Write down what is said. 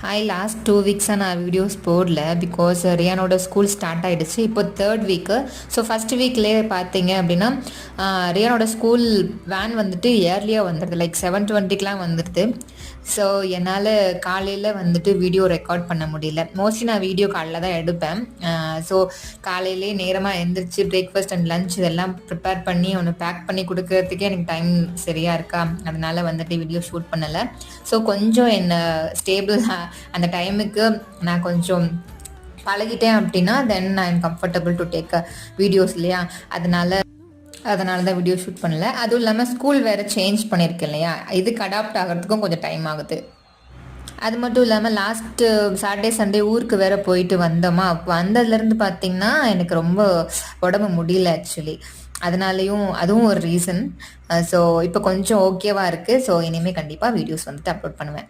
Hi, last 2 வீக்ஸாக நான் videos போடல. Because ரியானோட school start ஆகிடுச்சு. இப்போ 3rd வீக்கு. ஸோ ஃபஸ்ட் வீக்லேயே பார்த்தீங்க அப்படின்னா ரியானோட ஸ்கூல் வேன் வந்துட்டு இயர்லியாக வந்துடுது, லைக் 7:20க்கெலாம் வந்துடுது. ஸோ என்னால் காலையில் வந்துட்டு வீடியோ ரெக்கார்ட் பண்ண முடியல. மோஸ்ட்லி நான் வீடியோ காலையில் தான் எடுப்பேன். ஸோ காலையிலே நேரமாக எழுந்திரிச்சு பிரேக்ஃபாஸ்ட் அண்ட் லன்ச் இதெல்லாம் ப்ரிப்பேர் பண்ணி ஒன்று பேக் பண்ணி கொடுக்கறதுக்கே எனக்கு டைம் சரியாக இருக்கா. அதனால் வந்துட்டு வீடியோ ஷூட் பண்ணலை. ஸோ கொஞ்சம் என்னை ஸ்டேபிள் அந்த டைமுக்கு நான் கொஞ்சம் பழகிட்டேன் அப்படின்னா then I am comfortable to take videos இல்லையா. அதனால தான் வீடியோ ஷூட் பண்ணல. அதுவும் இல்லாமல் ஸ்கூல் வேறு சேஞ்ச் பண்ணியிருக்கேன் இல்லையா, இதுக்கு அடாப்ட் ஆகிறதுக்கும் கொஞ்சம் டைம் ஆகுது. அது மட்டும் இல்லாமல் லாஸ்ட்டு சாட்டர்டே சண்டே ஊருக்கு வேறு போயிட்டு வந்தோமா, வந்ததுலேருந்து பார்த்திங்கன்னா எனக்கு ரொம்ப உடம்பு முடியல ஆக்சுவலி. அதனாலையும் அதுவும் ஒரு ரீசன். ஸோ இப்போ கொஞ்சம் ஓகேவாக இருக்குது. ஸோ இனிமேல் கண்டிப்பாக வீடியோஸ் வந்துட்டு அப்லோட் பண்ணுவேன்.